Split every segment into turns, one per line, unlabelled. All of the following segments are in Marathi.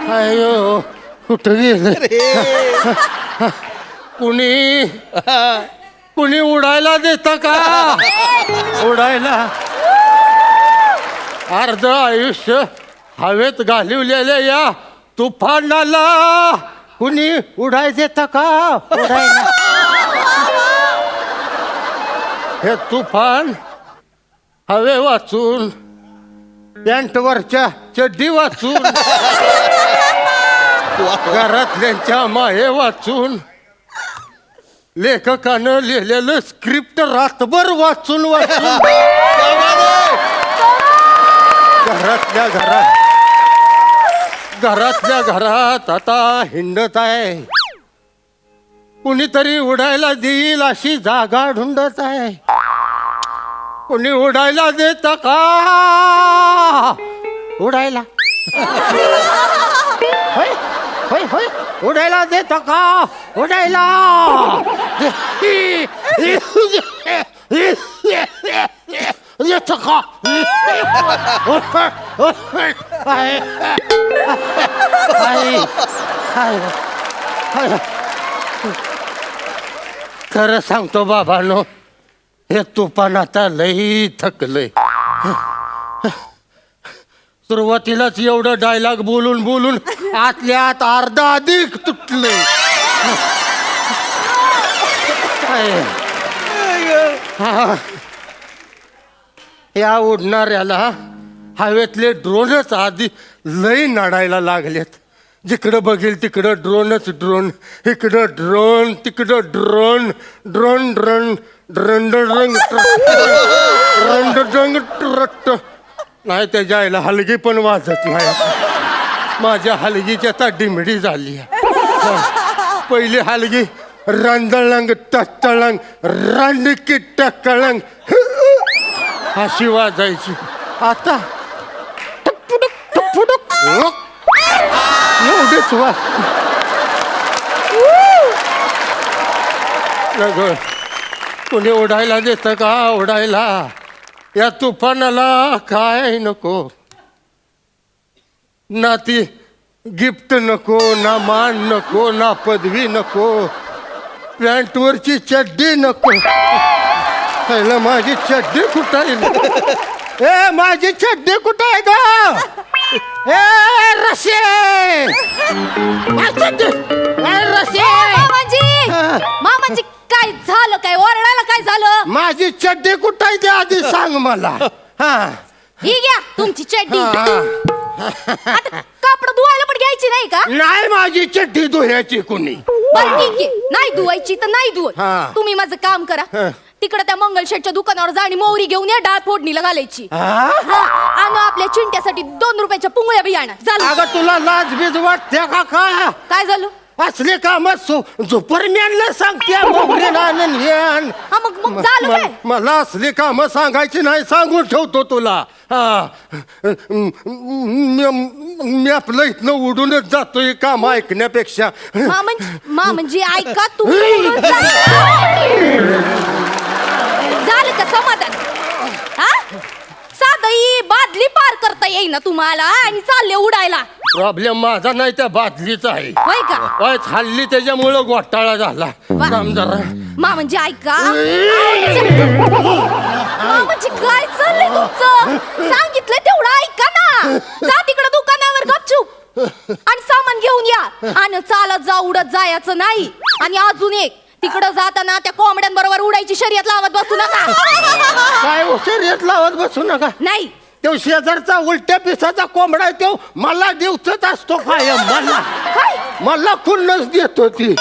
अयो कुठं गेले कुणी कुणी उडायला देतं का उडायला अर्ध आयुष्य हवेत घालवलेले या तुफानाला कुणी उडाय देतं का उडायला हे तुफान हवे वाचून पॅन्टवरच्या चड्डी वाचून घरातल्यांच्या माये वाचून लेखकानं लिहिलेलं स्क्रिप्ट रातभर वाचून वाचून घरातल्या घरात आता हिंडत आहे कुणीतरी उडायला देईल अशी जागा ढुंडत आहे कुणी उडायला देत का उडायला होय होय होय उडायला देत का उडायला येत का खरं सांगतो बाबांनो हे तुफान आता लई थकलंय सुरुवातीलाच एवढं डायलॉग बोलून बोलून आतल्या आत अर्धा अधिक तुटलंय या उडणाऱ्याला हवेतले ड्रोनच आधी लई नडायला लागलेत जिकडं बघेल तिकडं ड्रोनच ड्रोन इकडं ड्रोन तिकडं ड्रोन ड्रोन ड्रोन ड्रंड रंग रंड रंग ट्रट नाही त्याच्या आईला हलगी पण वाजत नाही माझ्या हलगीची आता डिमिडी झाली पहिली हलगी रंदळंग टटळंग रणकी टकळंग अशी वाजायची आता एवढीच वाजते कोणी उडायला देतं का उडायला या तुफानाला काय नको ना ती गिफ्ट नको ना मान नको ना पदवी नको पॅन्टवरची चड्डी नको पहिलं माझी चड्डी कुठं आहे ए माझी चड्डी कुठं आहे ग ए रसे
मामाजी काय झालं काय ओरडायला काय झालं
माझी चड्डी कुठं आहे ते आधी सांग मला हा
ही घ्या तुमची चड्डी आता कापड धुवायला पण घ्यायची नाही का
नाही माझी चड्डी धुयाची कोणी
बरं ठीक आहे नाही धुवायची तर नाही धुवत
हा.
तुम्ही माझं काम करा तिकडे त्या मंगलशेठच्या दुकानावर जा आणि मोहरी घेऊन या डाळ फोडणीला घालायची आणि आपल्या चिंट्यासाठी 2 रुपयाच्या पुंगळ्या बी आणा झालं
अगं तुला लाज बीज वाटते का
काय झालं
असले काम सुपरमॅनला सांगते
मग झालं काय
मला असली काम सांगायची नाही सांगून ठेवतो तुला मी आपलं इथनं उडूनच जातोय काम ऐकण्यापेक्षा
म्हणजे ऐका तू झालं का समाधान हा साधं बादली पार करता येईना तुम्हाला आणि चालले उडायला
प्रॉब्लेम माझा नाही त्या बादलीचा आहे
होय का
हल्ली त्याच्यामुळं घोटाळा झाला काम जरा
म्हणजे ऐका म्हणजे काय चाललंय तुमचं सांगितलंय तेवढं ऐका ना जा तिकडे दुकानावर गपचूप आणि सामान घेऊन या आणि चालत जा उडत जायचं नाही आणि अजून एक तिकडं जाताना त्या कोंबड्यांबरोबर उडायची शर्यत लावत बसू नका
काय शर्यत लावत बसू नका
नाही
तो शेजारचा उलट्या पिसाचा कोंबडा आहे तो मला दिवसच असतो कायम मला खुन्नस देतो ती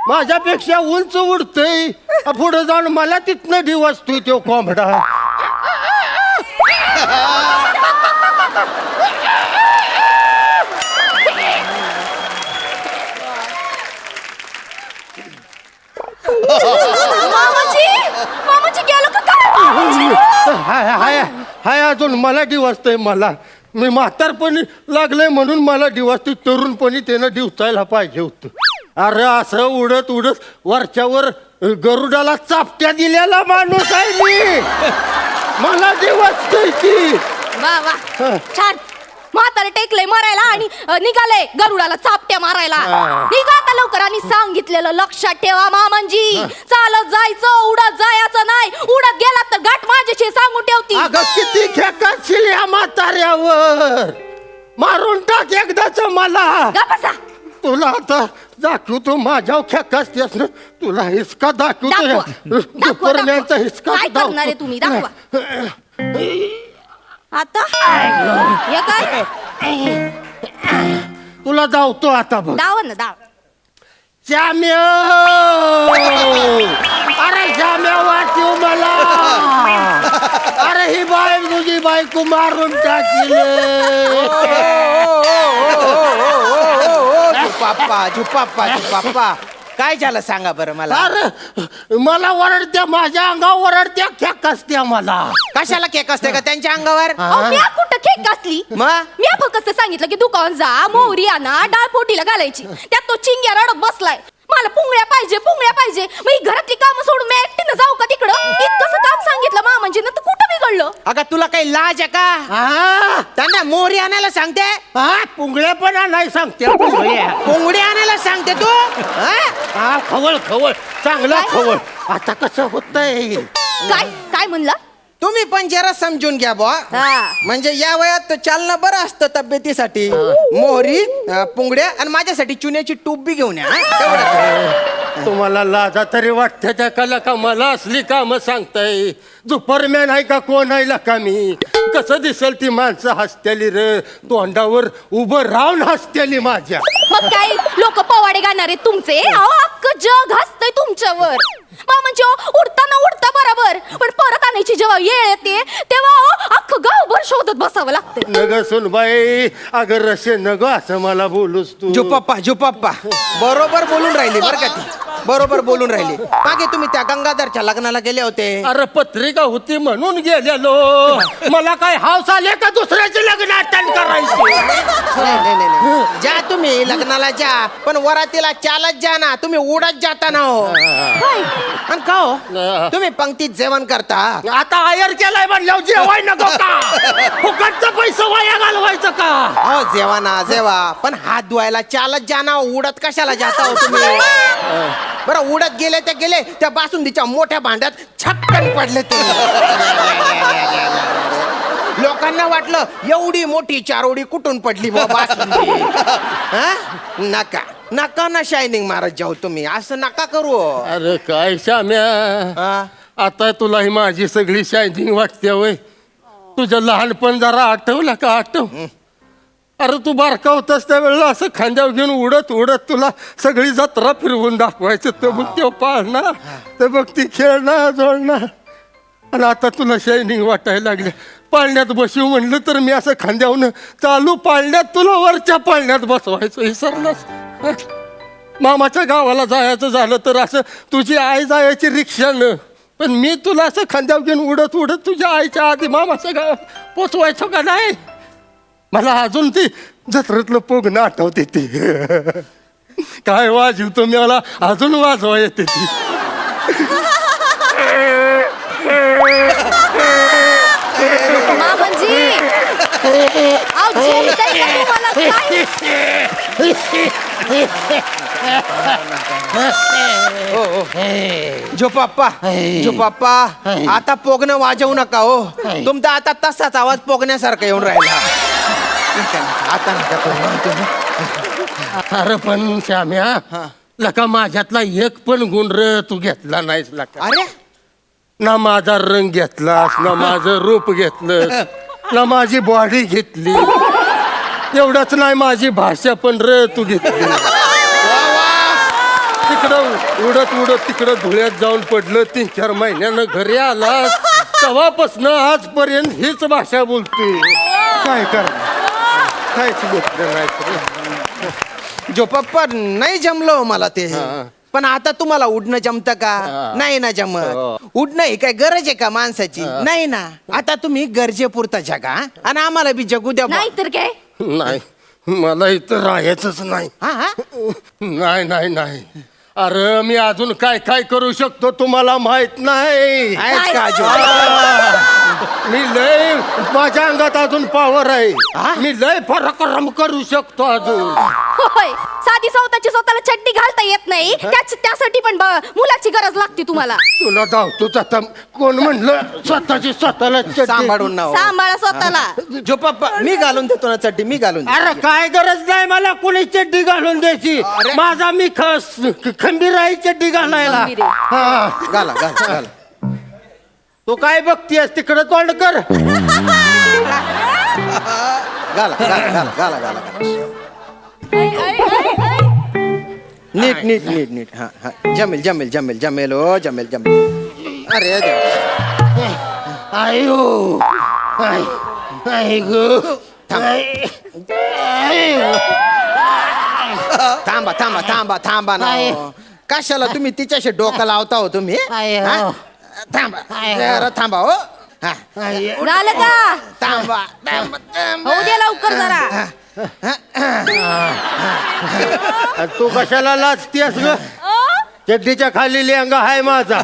माझ्यापेक्षा उंच उडतय पुढे जाऊन मला तिथनं दिवसतोय तो कोंबडा
मामाजी गेलो का काय
हाय अजून मला दिवसतोय मला मी म्हातारपणी लागलंय म्हणून मला दिवसतोय तरुणपणी त्यानं दिवसायला पाहिजे होतं अरे असं उडत उडत वरच्यावर गरुडाला चापट्या दिलेला माणूस आहे मी मला दिवसतोय ती
वा वा छान म्हातारे टेकले मरायला आणि निघाले गरुडाला चापट्या मारायला. निघा आता लवकर आणि सांगितलेलं लक्षात ठेवा मामांजी. चालत जायचं, उडत जायचं नाही. उडत गेला तर गाठ माझ्याशी सांगून ठेवती.
अगं किती खेकाशील या म्हाताऱ्यावर. मारून टाक एकदाच मला.
गप्प बसा.
तुला आता दाखवतो माझ्या खेकासतेस ना. तुला हिसका दाखवतो.
दाखवा.
दुपरम्यांचा हिसका
काय करणार आहे तुम्ही? दाखवा आता. हे काय?
तुला धावतो आता बघ.
दावा ना दाव.
श्याम्या, अरे श्याम्या वाचव मला. अरे ही बाई तुझी बायको मारून टाकील.
झुपाप्पा काय झालं सांगा बरं मला.
अरे मला ओरडत्या, माझ्या अंगावर ओरडत्या, खेक असत्या मला.
कशाला केक असते का त्यांच्या अंगावर.
मी कुठं खेक असली.
मग
मी फक्त सांगितलं की दुकान जा, मोहरी आणा, डाळ पोटीला घालायची. त्यात तो चिंग्या रडत बसलाय. मला पुंगळ्या पाहिजे, पुंगळ्या पाहिजे. मग ही घरातली कामं सोडून मी एकटीनं जाऊ का तिकडं? इतकंसं काम सांगितलं मामांजी ना, तर कुठं बिघडलं?
अगं तुला काही लाज आहे का. त्यांना मोहरी आणायला सांगते.
पुंगळ्या पण नाही सांगते. पुंगळ्या
कोंबडी आणायला सांगते तू.
खवळ खवळ चांगला खवळ. आता कसं होतंय.
काय काय म्हणला?
तुम्ही पण जरा समजून घ्या बुवा. म्हणजे या वयात चालणं बरं असतं तब्येतीसाठी. मोहरी, पुंगड्या आणि माझ्यासाठी चुन्याची टूप बी घेऊन या.
तुम्हाला लाजा तरी वाटते त्या कला का मला असली काम सांगताय. दुपरम्यान आहे का कोण आहे का मी. कसं दिसल ती माणसं हसतेली र. तोंडावर उभं राहून हसतेली माझ्या.
मग काय लोक पवाडे गाणार आहेत तुमचे. अख्खं जग हसतंय तुमच्यावर. मामांची उडताना उडता बरोबर, पण परत आणायची जेव्हा येळ येते तेव्हा अख्खं गावभर शोधत बसावं लागतं.
नग सुनबाई, अगर रसे नग असं मला बोलूस तू.
झुपप्पा बरोबर बोलून राहिली बरं का ती. बरोबर बोलून राहिली. मागे तुम्ही त्या गंगाधरच्या लग्नाला गेले होते.
अरे पत्रिका होती म्हणून गेलेलो. मला काय हाऊस आले का दुसऱ्याचे लग्न अटेंड करायची.
नाही. जा तुम्ही लग्नाला जा, पण वरातीला चालत जा ना. तुम्ही उडत जाता ना हो. आणि का हो तुम्ही पंक्तीत जेवण करता.
आता आयर केलाय म्हणल्यावर जेवाय नको का. फुकटचं पैसा वाया घालवायचं का.
हो जेवा ना जेवा, पण हात धुवायला चालत जा ना. उडत कशाला जाता हो तुम्ही. बरं उडत गेले ते गेले, त्या बासुंदीच्या मोठ्या भांड्यात छक्कन पडले तुम्ही. लोकांना वाटलं एवढी मोठी चारोडी कुठून पडली बासुंदी. नका नका ना शायनिंग मारत जाऊ तुम्ही. असं नका करू.
अरे काय श्याम्या, आता तुला ही माझी सगळी शायनिंग वाटते वय. तुझं लहानपण जरा आठवलं का. आठव. अरे तू बारका होतास त्यावेळेला असं खांद्यावर घेऊन उडत उडत तुला सगळी जत्रा फिरवून दाखवायचं. तर बघ ते पाळणं, तर बघ ती खेळणं जोडणं. आणि आता तुला शायनिंग वाटायला लागले. पाळण्यात बसू म्हणलं तर मी असं खांद्यावरून चालू पाळण्यात तुला वरच्या पाळण्यात बसवायचं. विसरलास. मामाच्या गावाला जायचं झालं तर असं तुझी आई जायची रिक्षानं, पण मी तुला असं खांद्यावर घेऊन उडत उडत तुझ्या आईच्या आधी मामाच्या गावात पोचवायचो का नाही. मला अजून ती जत्रेतलं पोगणं आठवते ती. काय वाजवतो मी, मला अजून वाजवा येते ती.
मामांजी
झोपाप्पा आता पोगणं वाजवू नका हो. तुमचा आता तसाच आवाज पोगण्यासारखा येऊन राहिला. आता
अरे पण श्याम्या, लका माझ्यातला एक पण गुण र तू घेतला नाहीस लका.
अरे
ना माझा रंग घेतलास, ना माझं रूप घेतलंस, ना माझी बॉडी घेतली. एवढंच नाही, माझी भाषा पण र तू घेतली. तिकडं उडत उडत तिकडं धुळ्यात जाऊन पडलं. 3-4 महिन्यानं घरी आलास तेव्हापासनं आजपर्यंत हीच भाषा बोलतोय. काय कर, कायच घेतलं नाही.
झोपाप्पा नाही जमलो मला ते. पण आता तुम्हाला उडणं जमतं का. नाही ना जमत. उडणं ही काय गरज आहे का माणसाची. नाही ना. आता तुम्ही गरजेपुरता जगा आणि आम्हाला बी जगू द्या.
नाही तर काय.
नाही, मला इथं राहायचंच नाही. नाही नाही नाही. अरे मी अजून काय काय करू शकतो तुम्हाला माहित नाही. मी लय माझ्या अंगात अजून पॉवर आहे मी लय पराक्रम करू शकतो अजून
होय साधी स्वतःला चड्डी घालता येत नाही त्यासाठी पण मुलाची गरज लागते तुम्हाला.
तुला धावतोच आता कोण म्हणलं स्वतःला चड्डी?
सांभाळून ना हो.
सांभाळा स्वतःला.
जो पप्पा मी घालून देतो ना चड्डी मी घालून देतो.
अरे काय गरज नाही मला कोणी चड्डी घालून द्यायची
अरे.
माझा मी खंबीर आहे चड्डी घालायला
खंबीर आहे.
हा
घाला घाला घाला
तू काय बघतीयस तिकडे तोंड कर
घाला घाला घाला घाला घाला
ऐ, ऐ, ऐ, ऐ.
नीट नीट नीट नीट हा हा जमेल जमेल जमेल जमेल हो जमेल जमेल अरे देवा.
आयो आय आय गो
थांबा थांबा थांबा थांबा ना हो. कशाला तुम्ही तिच्याशी डोकं लावता हो तुम्ही हा? थांबा जरा थांबा हो हा
झालं का
थांबा थांबा थांबा.
होऊ दे लवकर जरा.
तू कशाला लाजतीयस ग चड्डीच्या खाली लेंगा आहे माझा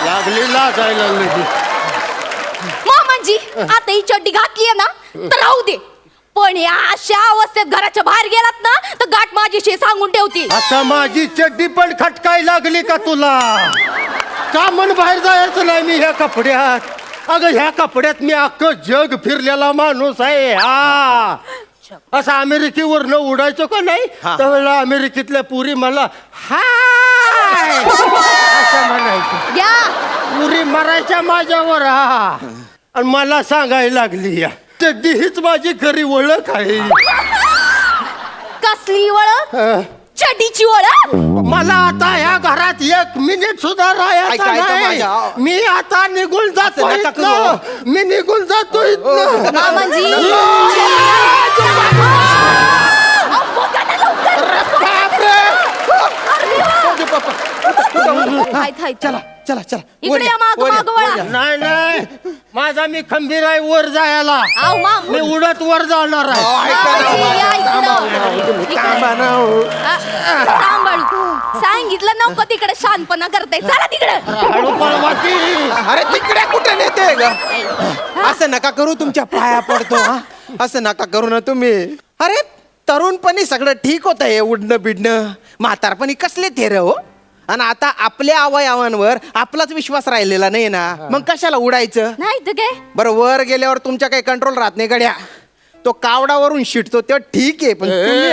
लागली लाजायला लागली
मामांजी आता ही चड्डी घातलीये ना तर राहू दे पण या अशा अवस्थेत घराच्या बाहेर गेलात ना तर गाठ माझीशी सांगून ठेवती.
आता माझी चड्डी पण खटकाय लागली का तुला का मन बाहेर जायचं नाही मी ह्या कपड्यात अगं ह्या कपड्यात मी अख्खं जग फिरलेला माणूस आहे हा असं अमेरिकेवरनं उडायचो का नाही त्यावेळेला अमेरिकेतल्या पुरी मला हाय असं म्हणायचं
या
पुरी मरायच्या माझ्यावर हा आणि मला सांगायला लागली या चड्डी हीच माझी खरी ओळख आहे
कसली ओळख
अं,
चड्डीची ओळख.
मला आता ह्या घरात 1 मिनिट सुद्धा राहायचं
ऐका
नाही
माझ्या.
मी आता निघून जातो
असं नका
इथनं. मी निघून जातो इथनं.
मामांजी
चला चला चला
इकडे या माग माग वळा.
नाही नाही माझा मी खंबीर आहे वर जायला
आव माम
मी उडत वर जाणार आहे
मामांजी, या इकडं. इकडे. सांभाळू सांगितलं नको तिकडे शांतपणा करताय चला तिकडे.
हळू पळवा की.
अरे तिकडे कुठे नेते ग असं नका करू तुमच्या पाया पडतो हा असं नका करू ना तुम्ही. अरे तरुणपणी सगळं ठीक होतं हे उडणं बिडणं म्हातारपणी कसले थेर हो आणि आता आपल्या अवयवांवर आपलाच विश्वास राहिलेला नाही ना मग कशाला उडायचं.
नाही तर काय
बरं वर गेल्यावर तुमच्या काही कंट्रोल राहत नाही गड्या तो कावडावरून शिटतो तो ठीक आहे पण तुम्ही